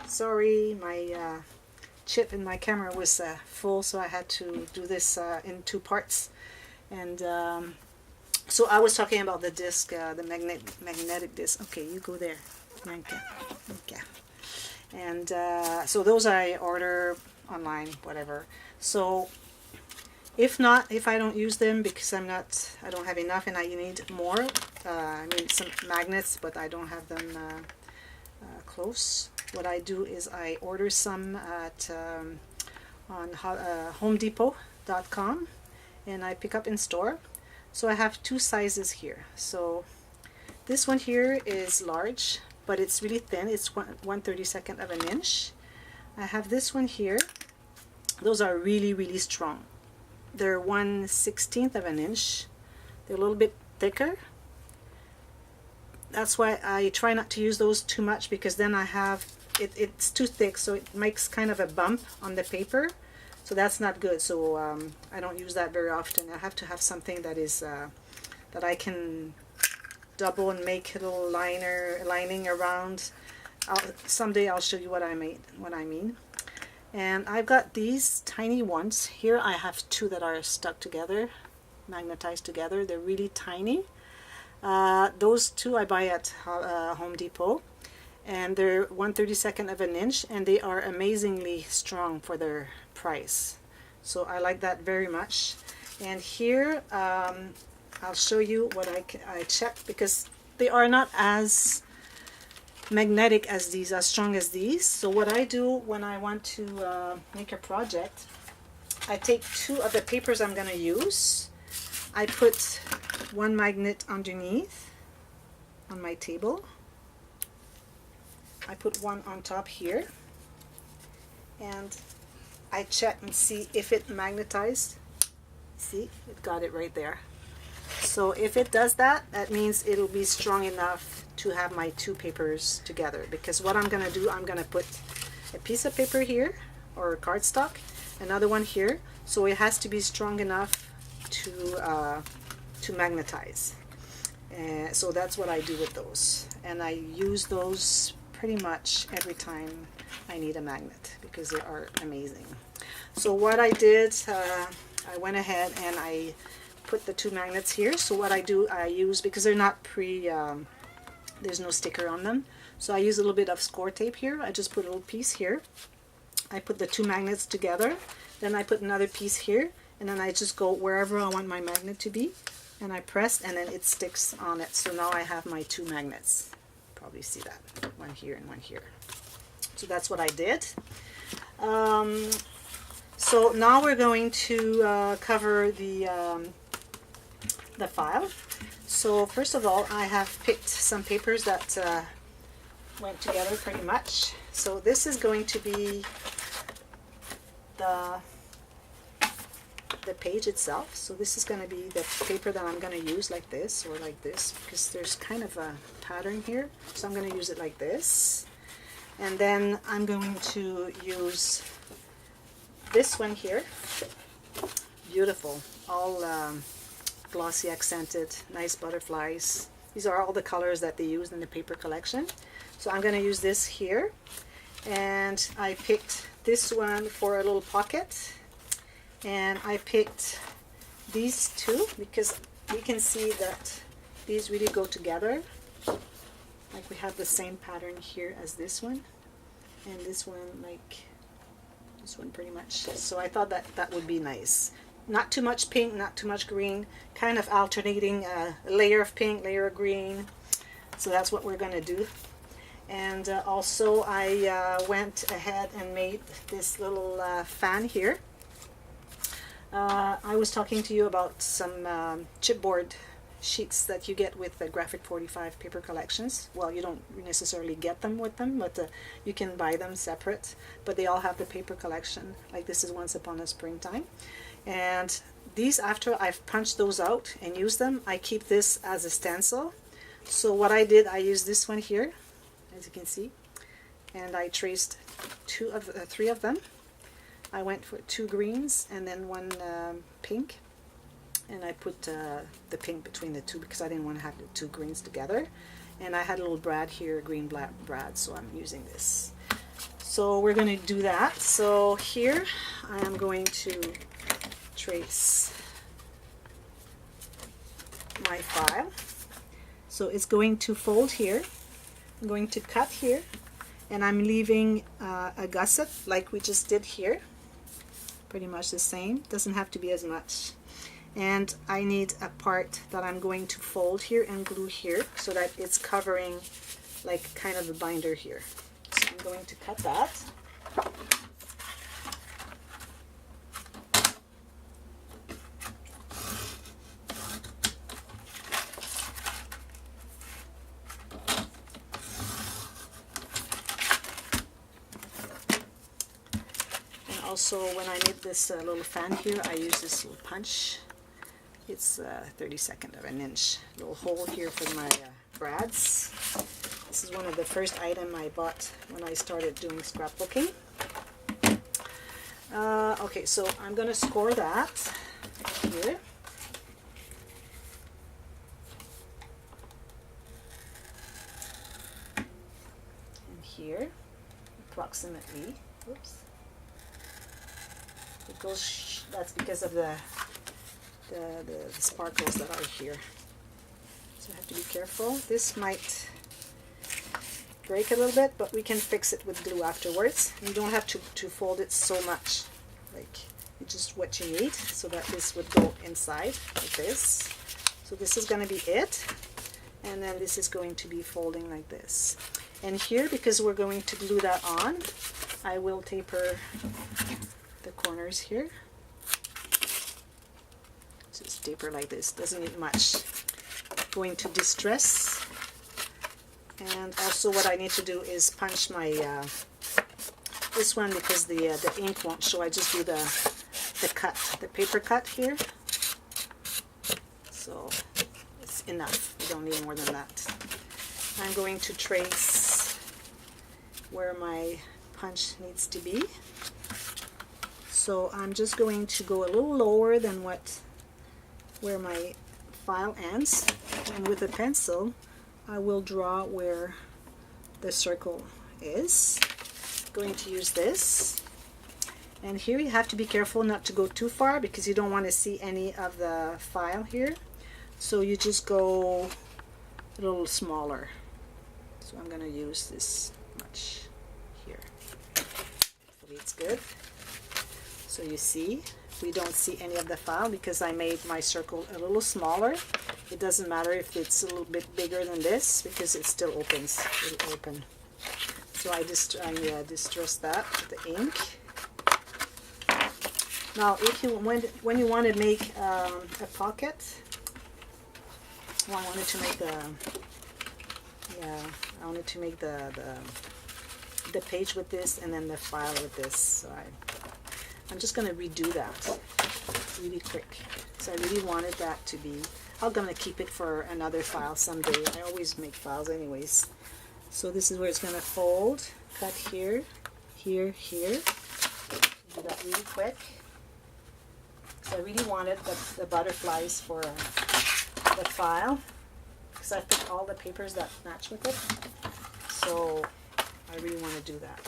Sorry, my chip in my camera was full, so I had to do this in two parts. And so I was talking about the disc, the magnetic disc. Okay, you go there. Okay. And so those I order online, whatever. So if I don't use them because I don't have enough and I need more. I need some magnets, but I don't have them close. What I do is I order some at on HomeDepot.com, and I pick up in store. So I have two sizes here. So this one here is large, but it's really thin. It's 1/32 of an inch. I have this one here. Those are really strong. They're 1/16 of an inch. They're a little bit thicker. That's why I try not to use those too much, because then I have it's too thick, so it makes kind of a bump on the paper, so that's not good. So I don't use that very often. I have to have something that is that I can double and make a little lining around. Someday I'll show you what I mean. And I've got these tiny ones here. I have two that are stuck together, magnetized together. They're really tiny. Those two I buy at Home Depot, and they're 1/32 of an inch, and they are amazingly strong for their price. So I like that very much. And here I'll show you what I checked, because they are not as magnetic as these, as strong as these. So what I do when I want to make a project, I take two of the papers I'm going to use. I put one magnet underneath on my table. I put one on top here, and I check and see if it magnetized. See, it got it right there. So if it does that, that means it'll be strong enough to have my two papers together. Because what I'm going to do, I'm going to put a piece of paper here, or cardstock, another one here, so it has to be strong enough to magnetize. So that's what I do with those, and I use those pretty much every time I need a magnet, because they are amazing. So what I did, I went ahead and I put the two magnets here. So what I do, I use, because they're not there's no sticker on them, so I use a little bit of score tape here. I just put a little piece here. I put the two magnets together, then I put another piece here, and then I just go wherever I want my magnet to be, and I press, and then it sticks on it. So now I have my two magnets. Probably see that, one here and one here. So that's what I did. So now we're going to cover the file. So first of all, I have picked some papers that went together pretty much. So this is going to be the page itself. So this is going to be the paper that I'm going to use, like this or like this, because there's kind of a pattern here. So I'm going to use it like this. And then I'm going to use this one here. Beautiful, all glossy accented, nice butterflies. These are all the colors that they used in the paper collection. So I'm going to use this here, and I picked this one for a little pocket, and I picked these two because you can see that these really go together. Like we have the same pattern here as this one, and this one like this one pretty much. So I thought that that would be nice. Not too much pink, not too much green, kind of alternating a layer of pink, layer of green. So that's what we're going to do. And also I went ahead and made this little fan here. I was talking to you about some chipboard sheets that you get with the Graphic 45 paper collections. Well, you don't necessarily get them with them, but you can buy them separate. But they all have the paper collection. Like this is Once Upon a Springtime. And these, after I've punched those out and used them, I keep this as a stencil. So what I did, I used this one here, as you can see, and I traced three of them. I went for two greens and then one pink, and I put the pink between the two because I didn't want to have the two greens together. And I had a little brad here, green black brad, so I'm using this. So we're going to do that. So here I am going to trace my file. So it's going to fold here. I'm going to cut here, and I'm leaving a gusset like we just did here. Pretty much the same. Doesn't have to be as much. And I need a part that I'm going to fold here and glue here so that it's covering like kind of a binder here. So I'm going to cut that. And also when I made this little fan here, I use this little punch. It's 32nd of an inch. Little hole here for my brads. This is one of the first items I bought when I started doing scrapbooking. Okay, so I'm going to score that here. And here, approximately. Oops. It goes, that's because of the sparkles that are here. So I have to be careful. This might break a little bit, but we can fix it with glue afterwards. You don't have to fold it so much. Like, it's just what you need, so that this would go inside like this. So this is going to be it. And then this is going to be folding like this. And here, because we're going to glue that on, I will taper the corners here. Just taper like this, doesn't need much. Going to distress, and also what I need to do is punch my this one, because the ink won't show. I just do the cut, the paper cut here. So it's enough. You don't need more than that. I'm going to trace where my punch needs to be. So I'm just going to go a little lower than where my file ends, and with a pencil I will draw where the circle is. Going to use this, and here you have to be careful not to go too far because you don't want to see any of the file here, so you just go a little smaller. So I'm going to use this much here. Hopefully it's good. So you see, we don't see any of the file because I made my circle a little smaller. It doesn't matter if it's a little bit bigger than this because it still opens. It'll open. So I distress that with the ink. Now, if you when you want to make a pocket, well, I wanted to make the page with this and then the file with this. So I'm just going to redo that really quick. So I really wanted that to be, I'm going to keep it for another file someday. I always make files anyways. So this is where it's going to fold, cut here, here, here. Do that really quick. So I really wanted the butterflies for the file because I picked all the papers that match with it. So I really want to do that.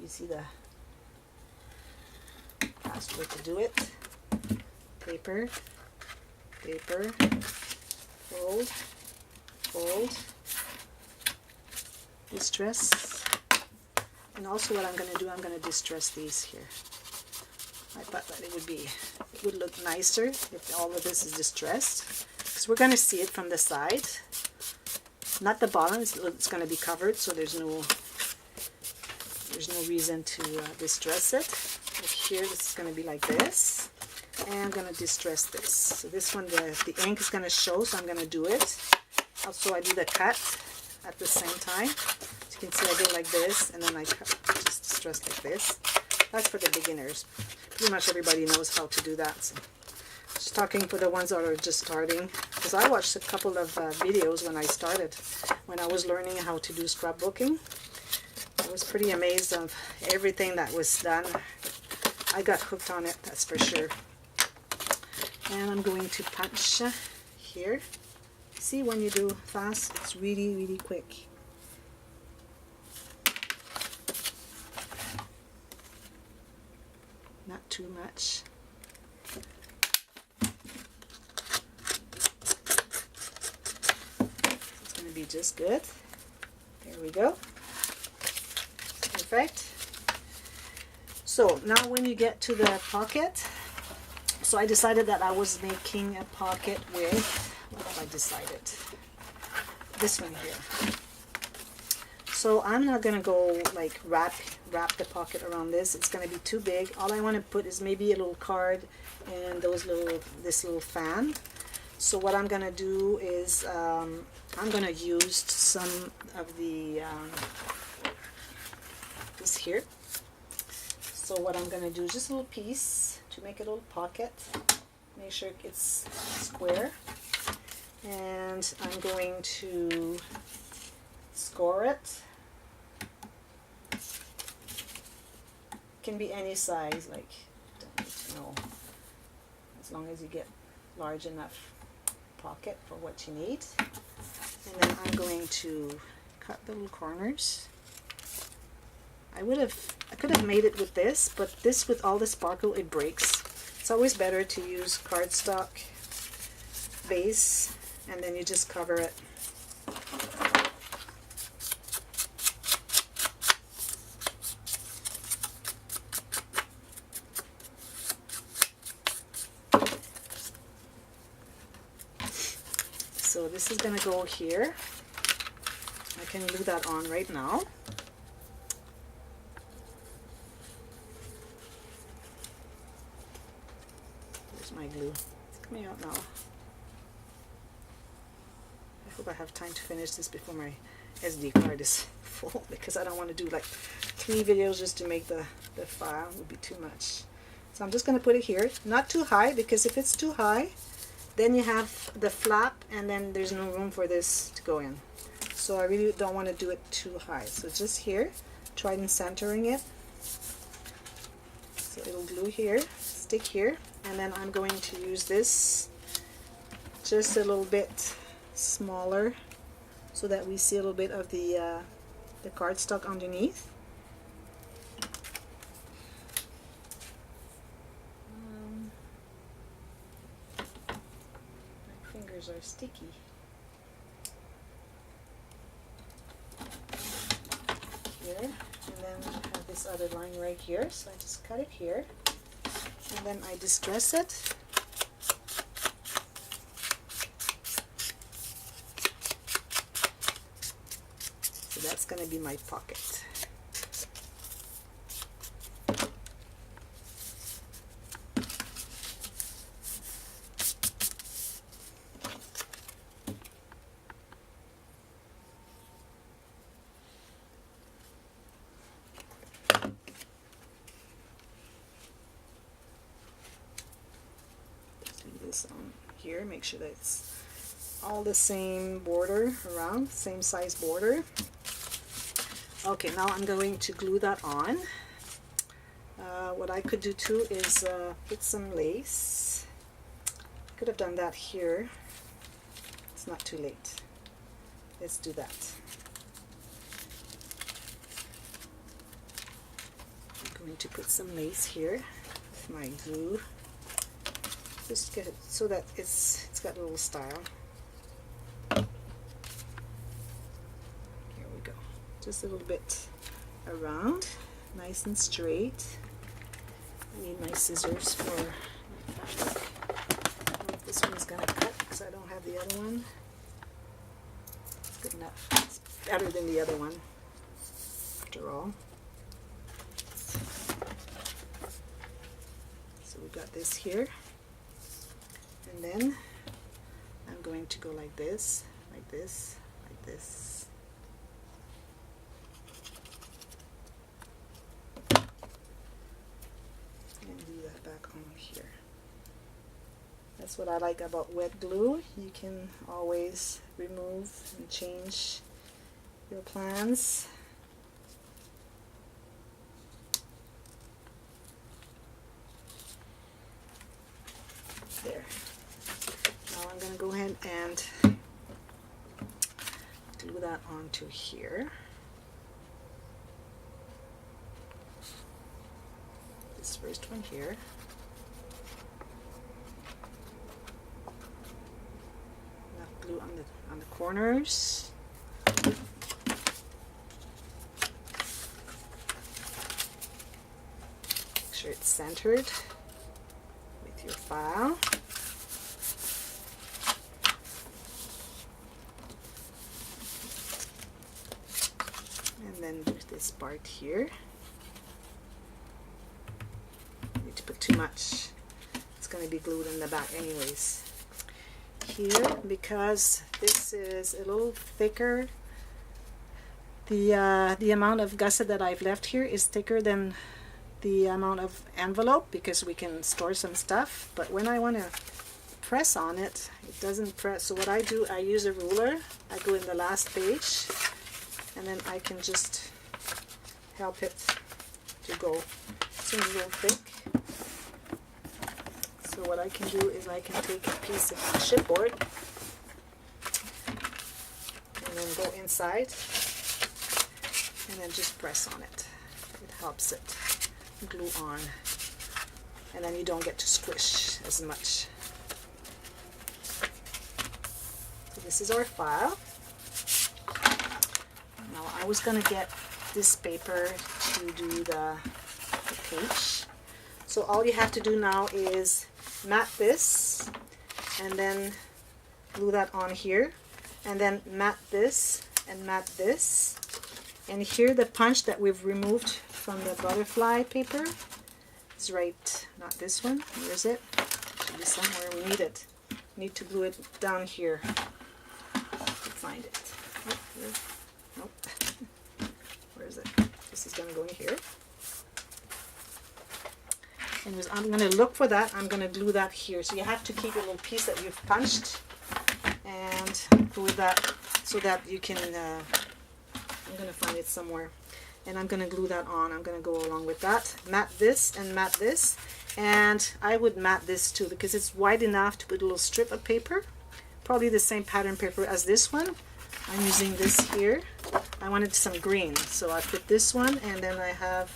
You see the fast way to do it. Paper, paper, fold, fold, distress. And also what I'm going to do, I'm going to distress these here. I thought that it would look nicer if all of this is distressed, because we're going to see it from the side, not the bottom. It's going to be covered, so there's no reason to distress it. Like here, this is going to be like this, and I'm going to distress this. So this one, the ink is going to show, so I'm going to do it. Also, I do the cut at the same time. As you can see, I go like this, and then I just distress like this. That's for the beginners. Pretty much everybody knows how to do that. So just talking for the ones that are just starting, because I watched a couple of videos when I started, when I was learning how to do scrapbooking. I was pretty amazed of everything that was done. I got hooked on it, that's for sure. And I'm going to punch here. See, when you do fast, it's really, really quick. Not too much. It's going to be just good. There we go. Perfect. So now when you get to the pocket, so I decided that I was making a pocket with, what have I decided? This one here. So I'm not gonna go like wrap the pocket around this. It's gonna be too big. All I want to put is maybe a little card and this little fan. So what I'm gonna do is I'm gonna use some of the this here. So what I'm gonna do is just a little piece to make a little pocket. Make sure it's square, and I'm going to score it. Can be any size, like, don't need to know, as long as you get large enough pocket for what you need. And then I'm going to cut the little corners. I could have made it with this, but this, with all the sparkle, it breaks. It's always better to use cardstock base, and then you just cover it. So this is going to go here. I can glue that on right now. Where's my glue? It's coming out now. I hope I have time to finish this before my SD card is full, because I don't want to do like 3 videos just to make the file. It would be too much. So I'm just going to put it here. Not too high, because if it's too high, then you have the flap and then there's no room for this to go in. So I really don't want to do it too high. So just here, try and centering it. So it'll glue here, stick here, and then I'm going to use this just a little bit smaller so that we see a little bit of the cardstock underneath. My fingers are sticky. Here, and then I have this other line right here, so I just cut it here, and then I distress it. So that's going to be my pocket. On here, make sure that it's all the same border around, same size border. Okay, now I'm going to glue that on. What I could do too is put some lace. Could have done that here. It's not too late. Let's do that. I'm going to put some lace here with my glue. Just get it so that it's got a little style. Here we go. Just a little bit around, nice and straight. I need my scissors for my fabric. I don't know if this one's gonna cut because I don't have the other one. It's good enough. It's better than the other one, after all. So we got this here. And then I'm going to go like this, like this, like this. And glue that back on here. That's what I like about wet glue. You can always remove and change your plans. There. Now I'm going to go ahead and glue that onto here. This first one here. Enough glue on the corners. Make sure it's centered with your file. And then do this part here. Need to put too much. It's going to be glued in the back anyways. Here, because this is a little thicker, the amount of gusset that I've left here is thicker than the amount of envelope, because we can store some stuff. But when I want to press on it, it doesn't press. So what I do, I use a ruler. I go in the last page, and then I can just help it to go. It's a little thick. So what I can do is I can take a piece of chipboard and then go inside and then just press on it. It helps it glue on, and then you don't get to squish as much. So this is our file. Now I was going to get this paper to do the page. So all you have to do now is mat this and then glue that on here, and then mat this and mat this. And here the punch that we've removed from the butterfly paper is right, not this one. Where is it? Should be somewhere. We need it. Need to glue it down here. Find it. Oh, here. Nope. Where is it? This is going to go in here. Anyways, I'm going to look for that. I'm going to glue that here. So you have to keep a little piece that you've punched and glue that so that you can, I'm going to find it somewhere. And I'm going to glue that on. I'm going to go along with that. Mat this and mat this. And I would mat this too, because it's wide enough to put a little strip of paper. Probably the same pattern paper as this one. I'm using this here. I wanted some green, so I put this one, and then I have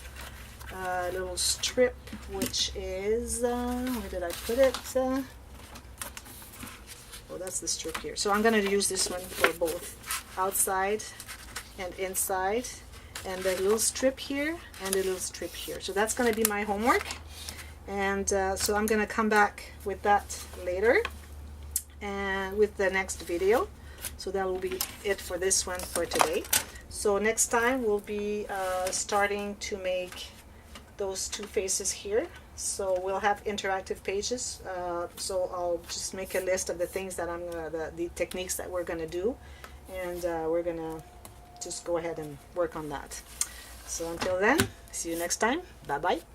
a little strip, which is, where did I put it? Oh, that's the strip here. So I'm going to use this one for both outside and inside, and the little strip here and the little strip here. So that's going to be my homework, and so I'm going to come back with that later and with the next video. So that will be it for this one for today. So next time we'll be starting to make those two faces here. So we'll have interactive pages. So I'll just make a list of the things that I'm gonna, the techniques that we're gonna do, and we're gonna just go ahead and work on that. So until then, see you next time. Bye bye.